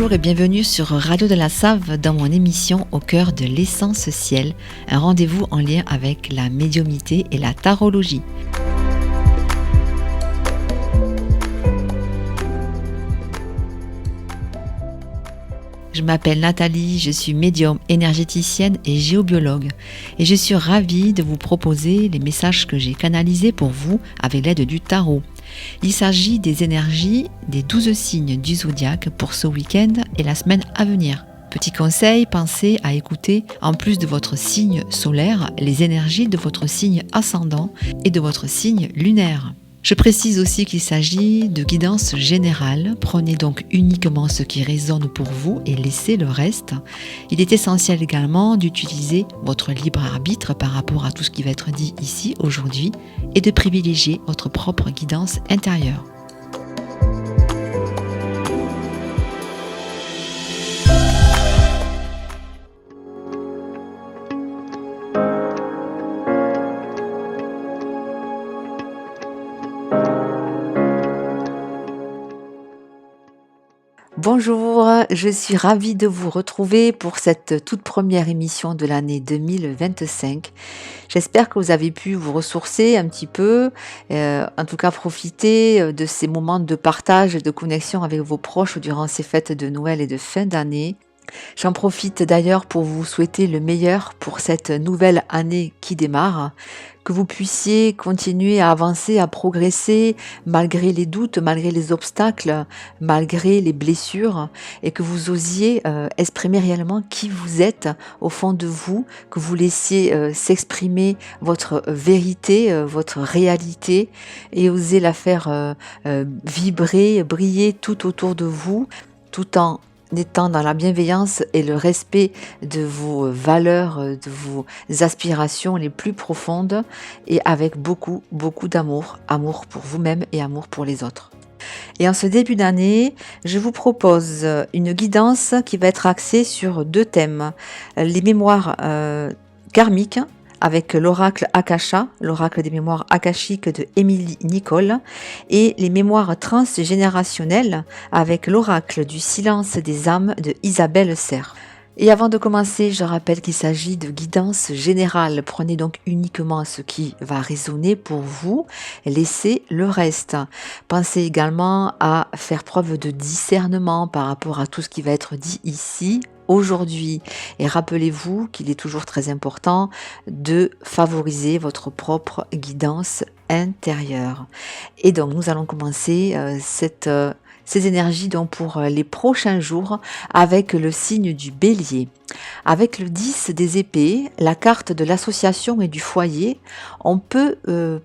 Bonjour et bienvenue sur Radio de la Save dans mon émission Au cœur de l'essence ciel, un rendez-vous en lien avec la médiumnité et la tarologie. Je m'appelle Nathalie, je suis médium, énergéticienne et géobiologue et je suis ravie de vous proposer les messages que j'ai canalisés pour vous avec l'aide du tarot. Il s'agit des énergies des 12 signes du zodiaque pour ce week-end et la semaine à venir. Petit conseil, pensez à écouter, en plus de votre signe solaire, les énergies de votre signe ascendant et de votre signe lunaire. Je précise aussi qu'il s'agit de guidance générale. Prenez donc uniquement ce qui résonne pour vous et laissez le reste. Il est essentiel également d'utiliser votre libre arbitre par rapport à tout ce qui va être dit ici aujourd'hui et de privilégier votre propre guidance intérieure. Bonjour, je suis ravie de vous retrouver pour cette toute première émission de l'année 2025. J'espère que vous avez pu vous ressourcer un petit peu, en tout cas profiter de ces moments de partage et de connexion avec vos proches durant ces fêtes de Noël et de fin d'année. J'en profite d'ailleurs pour vous souhaiter le meilleur pour cette nouvelle année qui démarre, que vous puissiez continuer à avancer, à progresser malgré les doutes, malgré les obstacles, malgré les blessures et que vous osiez exprimer réellement qui vous êtes au fond de vous, que vous laissiez s'exprimer votre vérité, votre réalité et osez la faire vibrer, briller tout autour de vous tout en étant dans la bienveillance et le respect de vos valeurs, de vos aspirations les plus profondes et avec beaucoup d'amour, amour pour vous-même et amour pour les autres. Et en ce début d'année, je vous propose une guidance qui va être axée sur deux thèmes, les mémoires karmiques, avec l'oracle Akasha, l'oracle des mémoires akashiques de Émilie Nicole, et les mémoires transgénérationnelles avec l'oracle du silence des âmes de Isabelle Serre. Et avant de commencer, je rappelle qu'il s'agit de guidance générale. Prenez donc uniquement ce qui va résonner pour vous, laissez le reste. Pensez également à faire preuve de discernement par rapport à tout ce qui va être dit ici, aujourd'hui. Et rappelez-vous qu'il est toujours très important de favoriser votre propre guidance intérieure. Et donc, nous allons commencer ces énergies donc pour les prochains jours avec le signe du bélier. Avec le 10 des épées, la carte de l'association et du foyer, on peut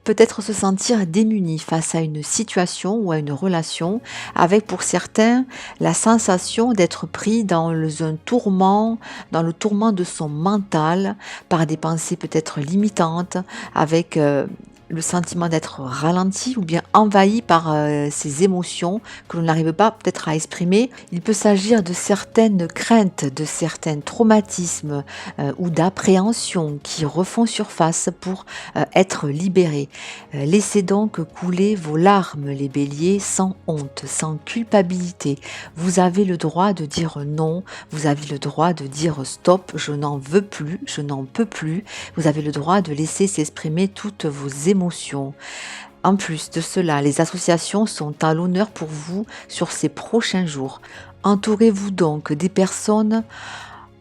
peut-être se sentir démuni face à une situation ou à une relation, avec pour certains la sensation d'être pris dans un tourment, dans le tourment de son mental, par des pensées peut-être limitantes, avec le sentiment d'être ralenti ou bien envahi par ces émotions que l'on n'arrive pas peut-être à exprimer. Il peut s'agir de certaines craintes, de certains traumatismes ou d'appréhensions qui refont surface pour être libérés. Laissez donc couler vos larmes, les béliers, sans honte, sans culpabilité. Vous avez le droit de dire non, vous avez le droit de dire stop, je n'en veux plus, je n'en peux plus. Vous avez le droit de laisser s'exprimer toutes vos émotions. En plus de cela, les associations sont à l'honneur pour vous sur ces prochains jours. Entourez-vous donc des personnes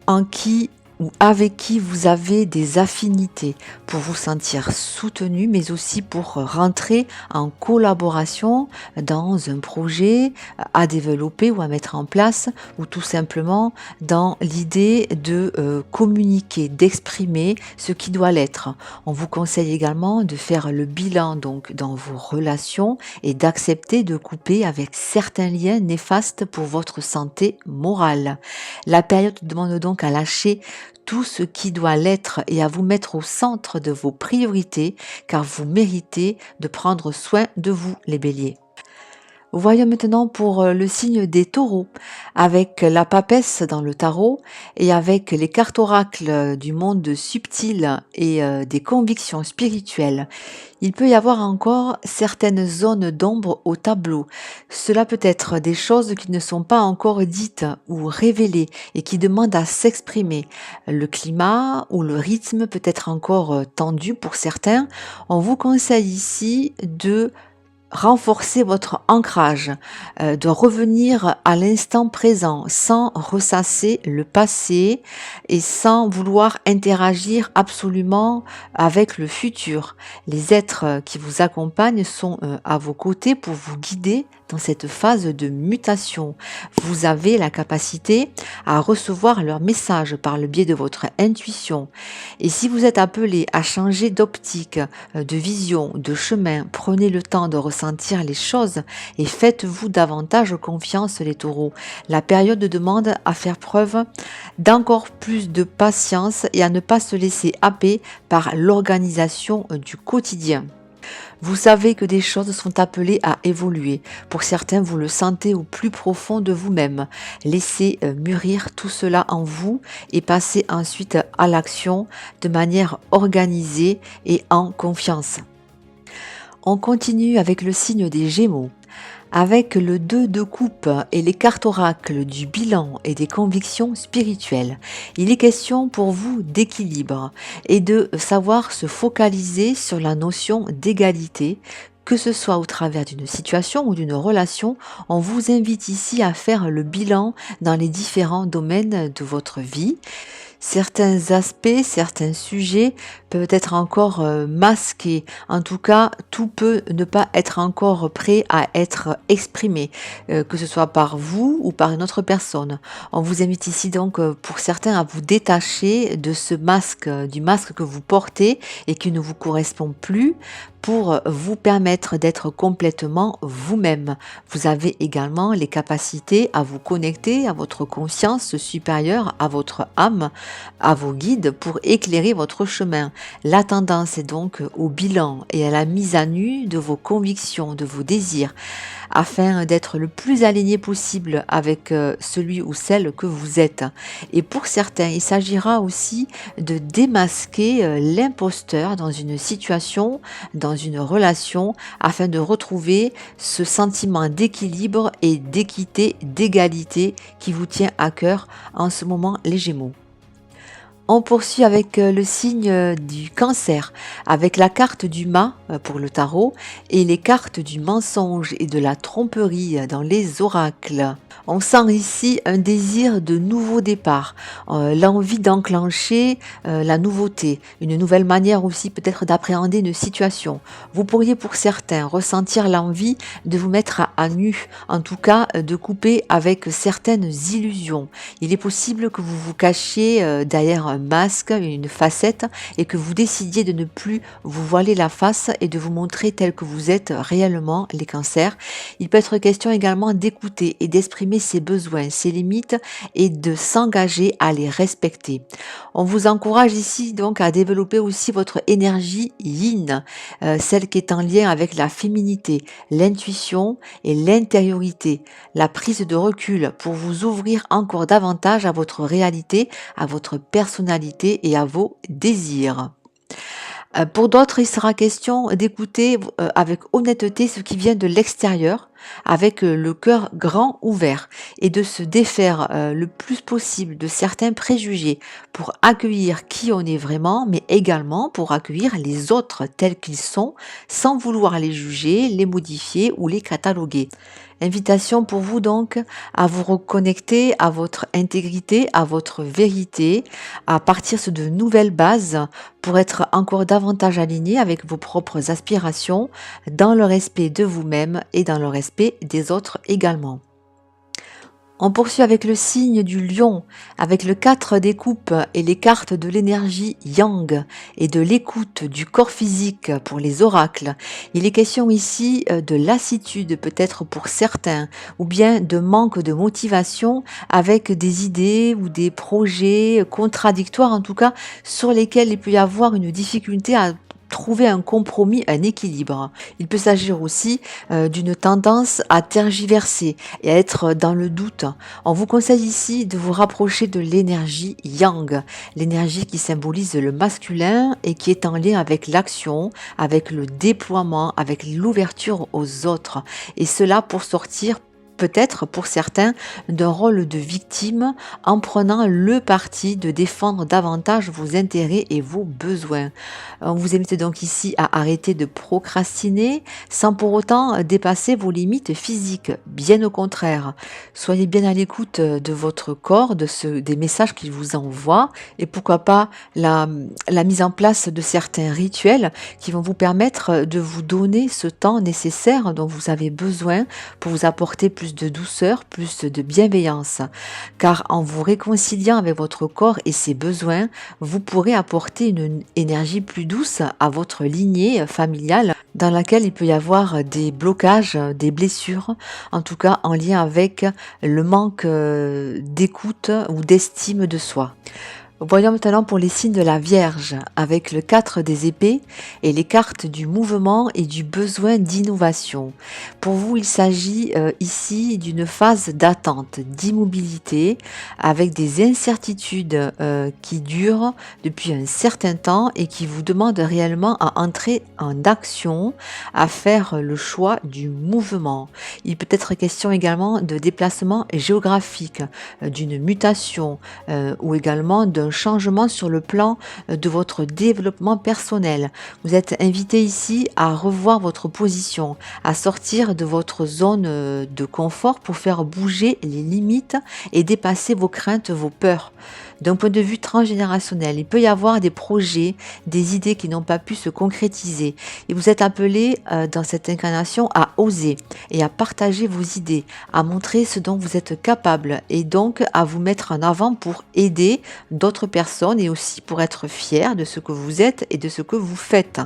en qui ou avec qui vous avez des affinités pour vous sentir soutenu, mais aussi pour rentrer en collaboration dans un projet à développer ou à mettre en place, ou tout simplement dans l'idée de communiquer, d'exprimer ce qui doit l'être. On vous conseille également de faire le bilan donc dans vos relations et d'accepter de couper avec certains liens néfastes pour votre santé morale. La période demande donc à lâcher tout ce qui doit l'être et à vous mettre au centre de vos priorités, car vous méritez de prendre soin de vous, les béliers. Voyons maintenant pour le signe des taureaux, avec la papesse dans le tarot et avec les cartes oracles du monde subtil et des convictions spirituelles. Il peut y avoir encore certaines zones d'ombre au tableau. Cela peut être des choses qui ne sont pas encore dites ou révélées et qui demandent à s'exprimer. Le climat ou le rythme peut être encore tendu pour certains. On vous conseille ici de renforcer votre ancrage, de revenir à l'instant présent sans ressasser le passé et sans vouloir interagir absolument avec le futur. Les êtres qui vous accompagnent sont à vos côtés pour vous guider dans cette phase de mutation. Vous avez la capacité à recevoir leurs messages par le biais de votre intuition. Et si vous êtes appelé à changer d'optique, de vision, de chemin, prenez le temps de ressentir les choses et faites-vous davantage confiance les taureaux. La période demande à faire preuve d'encore plus de patience et à ne pas se laisser happer par l'organisation du quotidien. Vous savez que des choses sont appelées à évoluer. Pour certains, vous le sentez au plus profond de vous-même. Laissez mûrir tout cela en vous et passez ensuite à l'action de manière organisée et en confiance. On continue avec le signe des Gémeaux. Avec le 2 de coupe et les cartes oracles du bilan et des convictions spirituelles, il est question pour vous d'équilibre et de savoir se focaliser sur la notion d'égalité, que ce soit au travers d'une situation ou d'une relation. On vous invite ici à faire le bilan dans les différents domaines de votre vie. Certains aspects, certains sujets peuvent être encore masqués. En tout cas, tout peut ne pas être encore prêt à être exprimé, que ce soit par vous ou par une autre personne. On vous invite ici donc pour certains à vous détacher de ce masque, du masque que vous portez et qui ne vous correspond plus, pour vous permettre d'être complètement vous-même. Vous avez également les capacités à vous connecter à votre conscience supérieure, à votre âme, à vos guides pour éclairer votre chemin. La tendance est donc au bilan et à la mise à nu de vos convictions, de vos désirs, afin d'être le plus aligné possible avec celui ou celle que vous êtes. Et pour certains, il s'agira aussi de démasquer l'imposteur dans une situation, dans une relation, afin de retrouver ce sentiment d'équilibre et d'équité, d'égalité qui vous tient à cœur en ce moment, les Gémeaux. On poursuit avec le signe du Cancer, avec la carte du mât pour le tarot et les cartes du mensonge et de la tromperie dans les oracles. On sent ici un désir de nouveau départ, l'envie d'enclencher la nouveauté, une nouvelle manière aussi peut-être d'appréhender une situation. Vous pourriez pour certains ressentir l'envie de vous mettre à nu, en tout cas de couper avec certaines illusions. Il est possible que vous vous cachiez derrière un masque, une facette, et que vous décidiez de ne plus vous voiler la face et de vous montrer tel que vous êtes réellement, les cancers. Il peut être question également d'écouter et d'exprimer ses besoins, ses limites et de s'engager à les respecter. On vous encourage ici donc à développer aussi votre énergie yin, celle qui est en lien avec la féminité, l'intuition et l'intériorité, la prise de recul pour vous ouvrir encore davantage à votre réalité, à votre personnalité et à vos désirs. Pour d'autres, il sera question d'écouter avec honnêteté ce qui vient de l'extérieur, avec le cœur grand ouvert, et de se défaire le plus possible de certains préjugés pour accueillir qui on est vraiment, mais également pour accueillir les autres tels qu'ils sont, sans vouloir les juger, les modifier ou les cataloguer. Invitation pour vous donc à vous reconnecter à votre intégrité, à votre vérité, à partir de nouvelles bases pour être encore davantage aligné avec vos propres aspirations, dans le respect de vous-même et dans le respect des autres également. On poursuit avec le signe du lion, avec le 4 des coupes et les cartes de l'énergie yang et de l'écoute du corps physique pour les oracles. Il est question ici de lassitude peut-être pour certains, ou bien de manque de motivation avec des idées ou des projets contradictoires en tout cas, sur lesquels il peut y avoir une difficulté à trouver un compromis, un équilibre. Il peut s'agir aussi d'une tendance à tergiverser et à être dans le doute. On vous conseille ici de vous rapprocher de l'énergie yang, l'énergie qui symbolise le masculin et qui est en lien avec l'action, avec le déploiement, avec l'ouverture aux autres. Et cela pour sortir peut-être pour certains d'un rôle de victime en prenant le parti de défendre davantage vos intérêts et vos besoins. On vous invite donc ici à arrêter de procrastiner sans pour autant dépasser vos limites physiques. Bien au contraire, soyez bien à l'écoute de votre corps, des messages qu'il vous envoie et pourquoi pas la mise en place de certains rituels qui vont vous permettre de vous donner ce temps nécessaire dont vous avez besoin pour vous apporter plus de douceur, plus de bienveillance. Car en vous réconciliant avec votre corps et ses besoins, vous pourrez apporter une énergie plus douce à votre lignée familiale dans laquelle il peut y avoir des blocages, des blessures, en tout cas en lien avec le manque d'écoute ou d'estime de soi. Voyons maintenant pour les signes de la Vierge, avec le 4 des épées et les cartes du mouvement et du besoin d'innovation. Pour vous, il s'agit ici d'une phase d'attente, d'immobilité, avec des incertitudes qui durent depuis un certain temps et qui vous demandent réellement à entrer en action, à faire le choix du mouvement. Il peut être question également de déplacement géographique, d'une mutation ou également d'un changement sur le plan de votre développement personnel. Vous êtes invité ici à revoir votre position, à sortir de votre zone de confort pour faire bouger les limites et dépasser vos craintes, vos peurs. D'un point de vue transgénérationnel, il peut y avoir des projets, des idées qui n'ont pas pu se concrétiser. Et vous êtes appelé dans cette incarnation à oser et à partager vos idées, à montrer ce dont vous êtes capable et donc à vous mettre en avant pour aider d'autres personnes et aussi pour être fier de ce que vous êtes et de ce que vous faites.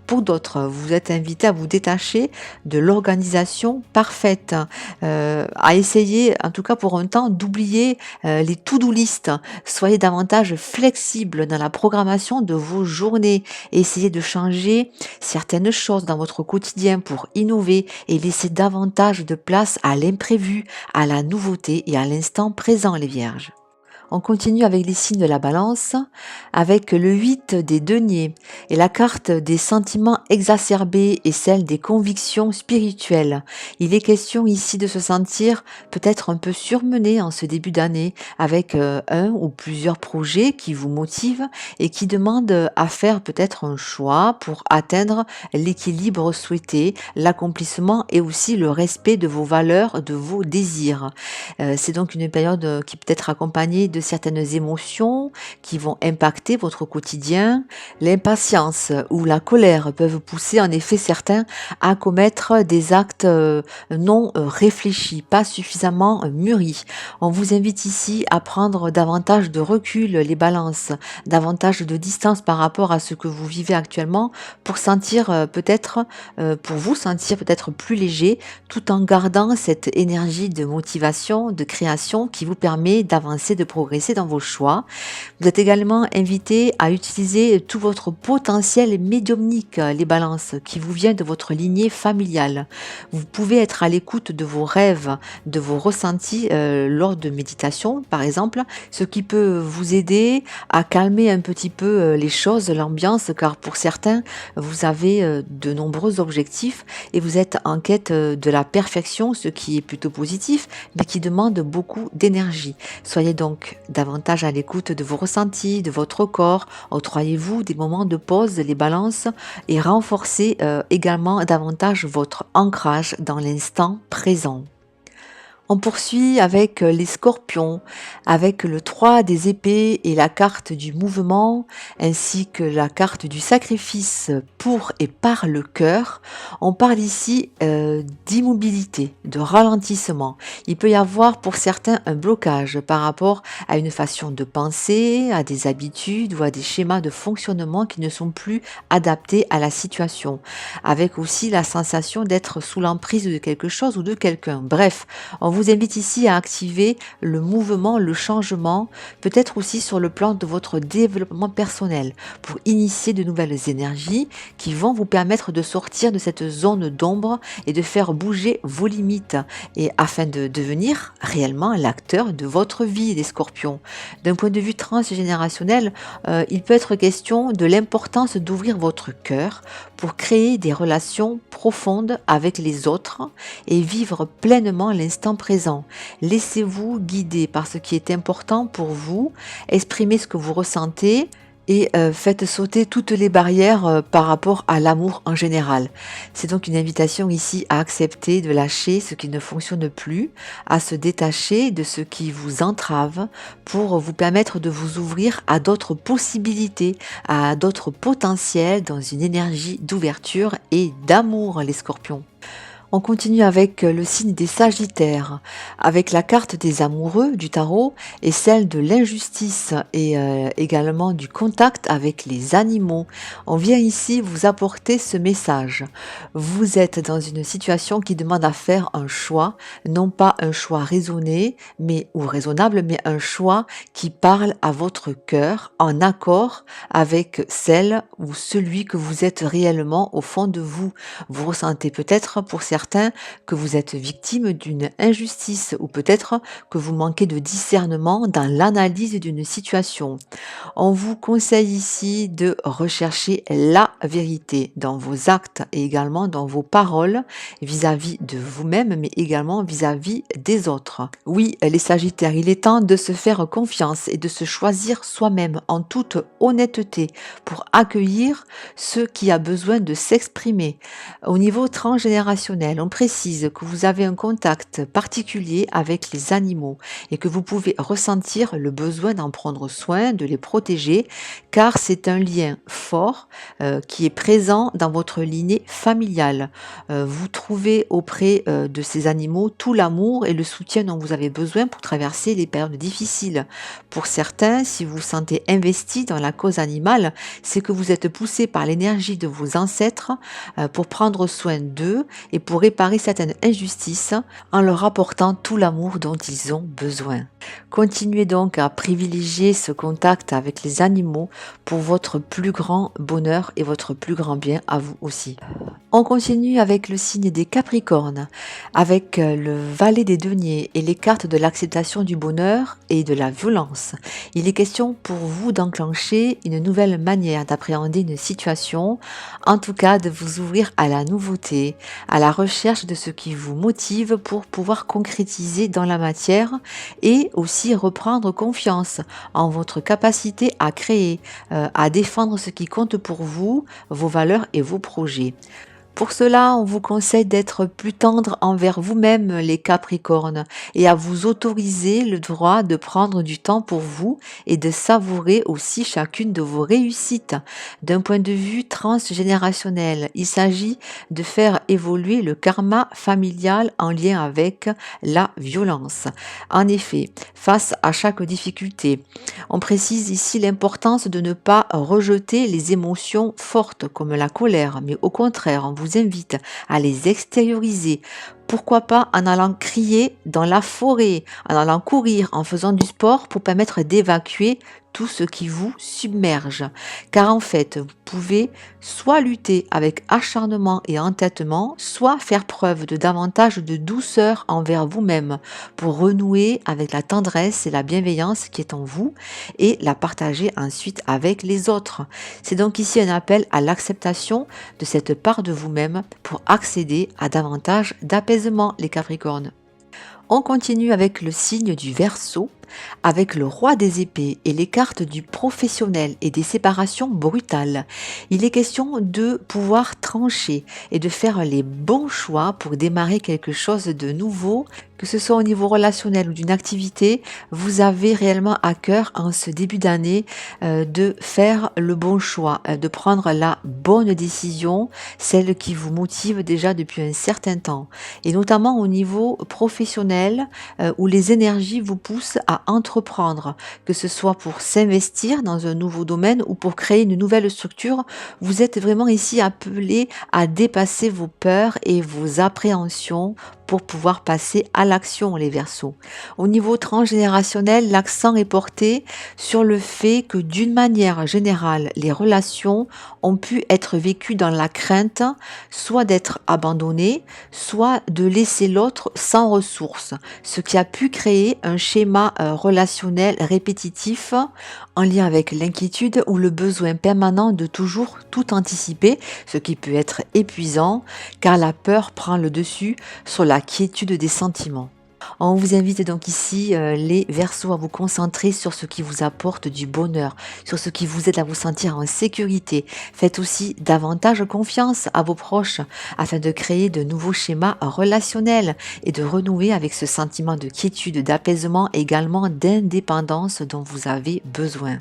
Pour d'autres, vous êtes invité à vous détacher de l'organisation parfaite, à essayer, en tout cas pour un temps, d'oublier les to-do list. Soyez davantage flexible dans la programmation de vos journées. Essayez de changer certaines choses dans votre quotidien pour innover et laisser davantage de place à l'imprévu, à la nouveauté et à l'instant présent, les Vierges. On continue avec les signes de la balance, avec le 8 des deniers et la carte des sentiments exacerbés et celle des convictions spirituelles. Il est question ici de se sentir peut-être un peu surmené en ce début d'année avec un ou plusieurs projets qui vous motivent et qui demandent à faire peut-être un choix pour atteindre l'équilibre souhaité, l'accomplissement et aussi le respect de vos valeurs, de vos désirs. C'est donc une période qui peut être accompagnée de certaines émotions qui vont impacter votre quotidien. L'impatience ou la colère peuvent pousser en effet certains à commettre des actes non réfléchis, pas suffisamment mûris. On vous invite ici à prendre davantage de recul, les balances, davantage de distance par rapport à ce que vous vivez actuellement pour sentir pour vous sentir peut-être plus léger tout en gardant cette énergie de motivation, de création qui vous permet d'avancer, de progresser dans vos choix. Vous êtes également invité à utiliser tout votre potentiel médiumnique, les balances, qui vous vient de votre lignée familiale. Vous pouvez être à l'écoute de vos rêves, de vos ressentis lors de méditation, par exemple, ce qui peut vous aider à calmer un petit peu les choses, l'ambiance, car pour certains, vous avez de nombreux objectifs et vous êtes en quête de la perfection, ce qui est plutôt positif, mais qui demande beaucoup d'énergie. Soyez donc davantage à l'écoute de vos ressentis, de votre corps. Octroyez-vous des moments de pause, les balances, et renforcez également davantage votre ancrage dans l'instant présent. On poursuit avec les scorpions, avec le 3 des épées et la carte du mouvement, ainsi que la carte du sacrifice pour et par le cœur. On parle ici d'immobilité, de ralentissement. Il peut y avoir pour certains un blocage par rapport à une façon de penser, à des habitudes ou à des schémas de fonctionnement qui ne sont plus adaptés à la situation, avec aussi la sensation d'être sous l'emprise de quelque chose ou de quelqu'un. Bref, on vous vous invite ici à activer le mouvement, le changement, peut-être aussi sur le plan de votre développement personnel, pour initier de nouvelles énergies qui vont vous permettre de sortir de cette zone d'ombre et de faire bouger vos limites, et afin de devenir réellement l'acteur de votre vie, les scorpions. D'un point de vue transgénérationnel, il peut être question de l'importance d'ouvrir votre cœur pour créer des relations profondes avec les autres et vivre pleinement l'instant présent. Laissez-vous guider par ce qui est important pour vous, exprimez ce que vous ressentez et faites sauter toutes les barrières par rapport à l'amour en général. C'est donc une invitation ici à accepter de lâcher ce qui ne fonctionne plus, à se détacher de ce qui vous entrave pour vous permettre de vous ouvrir à d'autres possibilités, à d'autres potentiels dans une énergie d'ouverture et d'amour, les scorpions. On continue avec le signe des Sagittaires, avec la carte des amoureux du tarot et celle de l'injustice et également du contact avec les animaux. On vient ici vous apporter ce message. Vous êtes dans une situation qui demande à faire un choix, non pas un choix raisonné ou raisonnable, mais un choix qui parle à votre cœur en accord avec celle ou celui que vous êtes réellement au fond de vous. Vous ressentez peut-être pour certains que vous êtes victime d'une injustice ou peut-être que vous manquez de discernement dans l'analyse d'une situation. On vous conseille ici de rechercher la vérité dans vos actes et également dans vos paroles vis-à-vis de vous-même, mais également vis-à-vis des autres. Oui, les Sagittaires, il est temps de se faire confiance et de se choisir soi-même en toute honnêteté pour accueillir ce qui a besoin de s'exprimer. Au niveau transgénérationnel, on précise que vous avez un contact particulier avec les animaux et que vous pouvez ressentir le besoin d'en prendre soin, de les protéger, car c'est un lien fort qui est présent dans votre lignée familiale. Vous trouvez auprès de ces animaux tout l'amour et le soutien dont vous avez besoin pour traverser les périodes difficiles. Pour certains, si vous vous sentez investi dans la cause animale, c'est que vous êtes poussé par l'énergie de vos ancêtres pour prendre soin d'eux et pour réparer certaines injustices en leur apportant tout l'amour dont ils ont besoin. Continuez donc à privilégier ce contact avec les animaux pour votre plus grand bonheur et votre plus grand bien à vous aussi. On continue avec le signe des Capricornes, avec le valet des deniers et les cartes de l'acceptation du bonheur et de la violence. Il est question pour vous d'enclencher une nouvelle manière d'appréhender une situation, en tout cas de vous ouvrir à la nouveauté, à la recherche de ce qui vous motive pour pouvoir concrétiser dans la matière et aussi reprendre confiance en votre capacité à créer, à défendre ce qui compte pour vous, vos valeurs et vos projets. Pour cela, on vous conseille d'être plus tendre envers vous-même, les Capricornes, et à vous autoriser le droit de prendre du temps pour vous et de savourer aussi chacune de vos réussites. D'un point de vue transgénérationnel, il s'agit de faire évoluer le karma familial en lien avec la violence. En effet, face à chaque difficulté, on précise ici l'importance de ne pas rejeter les émotions fortes comme la colère, mais au contraire, on vous invite à les extérioriser. Pourquoi pas en allant crier dans la forêt, en allant courir, en faisant du sport pour permettre d'évacuer tout ce qui vous submerge. Car en fait, vous pouvez soit lutter avec acharnement et entêtement, soit faire preuve de davantage de douceur envers vous-même pour renouer avec la tendresse et la bienveillance qui est en vous et la partager ensuite avec les autres. C'est donc ici un appel à l'acceptation de cette part de vous-même pour accéder à davantage d'apaisement, les Capricornes. On continue avec le signe du Verseau, avec le roi des épées et les cartes du professionnel et des séparations brutales. Il est question de pouvoir trancher et de faire les bons choix pour démarrer quelque chose de nouveau, que ce soit au niveau relationnel ou d'une activité. Vous avez réellement à cœur en ce début d'année de faire le bon choix, de prendre la bonne décision, celle qui vous motive déjà depuis un certain temps. Et notamment au niveau professionnel où les énergies vous poussent à entreprendre, que ce soit pour s'investir dans un nouveau domaine ou pour créer une nouvelle structure. Vous êtes vraiment ici appelé à dépasser vos peurs et vos appréhensions pour pouvoir passer à l'action, les Verseaux. Au niveau transgénérationnel, l'accent est porté sur le fait que d'une manière générale, les relations ont pu être vécues dans la crainte, soit d'être abandonnées, soit de laisser l'autre sans ressources, ce qui a pu créer un schéma relationnel répétitif en lien avec l'inquiétude ou le besoin permanent de toujours tout anticiper, ce qui peut être épuisant car la peur prend le dessus sur la quiétude des sentiments. On vous invite donc ici, les Verseaux, à vous concentrer sur ce qui vous apporte du bonheur, sur ce qui vous aide à vous sentir en sécurité. Faites aussi davantage confiance à vos proches afin de créer de nouveaux schémas relationnels et de renouer avec ce sentiment de quiétude, d'apaisement, également d'indépendance dont vous avez besoin.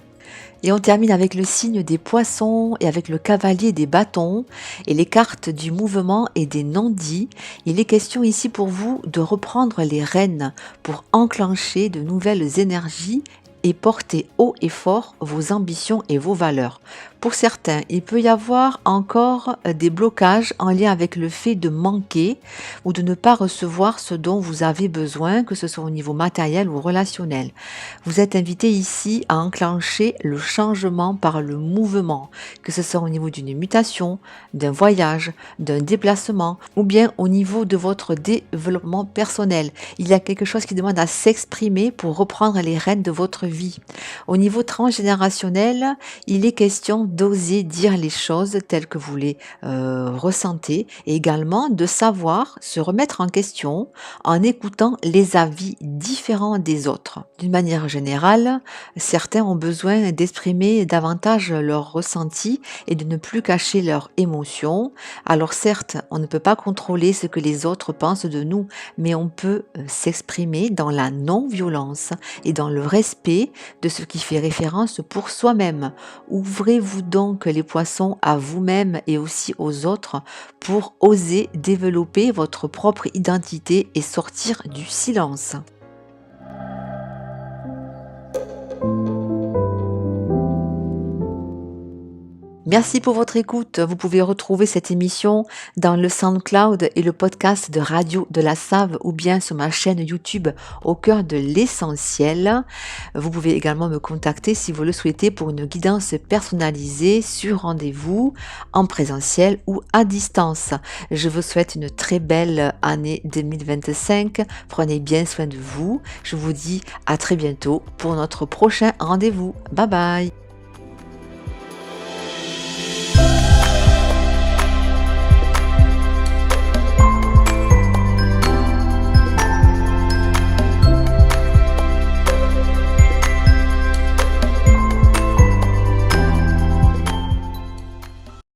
Et on termine avec le signe des Poissons et avec le cavalier des bâtons et les cartes du mouvement et des non-dits. Il est question ici pour vous de reprendre les rênes pour enclencher de nouvelles énergies et porter haut et fort vos ambitions et vos valeurs. Pour certains, il peut y avoir encore des blocages en lien avec le fait de manquer ou de ne pas recevoir ce dont vous avez besoin, que ce soit au niveau matériel ou relationnel. Vous êtes invité ici à enclencher le changement par le mouvement, que ce soit au niveau d'une mutation, d'un voyage, d'un déplacement ou bien au niveau de votre développement personnel. Il y a quelque chose qui demande à s'exprimer pour reprendre les rênes de votre vie. Au niveau transgénérationnel, il est question d'oser dire les choses telles que vous les ressentez et également de savoir se remettre en question en écoutant les avis différents des autres. D'une manière générale, certains ont besoin d'exprimer davantage leurs ressentis et de ne plus cacher leurs émotions. Alors certes, on ne peut pas contrôler ce que les autres pensent de nous, mais on peut s'exprimer dans la non-violence et dans le respect de ce qui fait référence pour soi-même. Ouvrez-vous donc, les Poissons, à vous-même et aussi aux autres pour oser développer votre propre identité et sortir du silence. Merci pour votre écoute. Vous pouvez retrouver cette émission dans le SoundCloud et le podcast de Radio de la Save ou bien sur ma chaîne YouTube Au cœur de l'essentiel. Vous pouvez également me contacter si vous le souhaitez pour une guidance personnalisée sur rendez-vous en présentiel ou à distance. Je vous souhaite une très belle année 2025. Prenez bien soin de vous. Je vous dis à très bientôt pour notre prochain rendez-vous. Bye bye.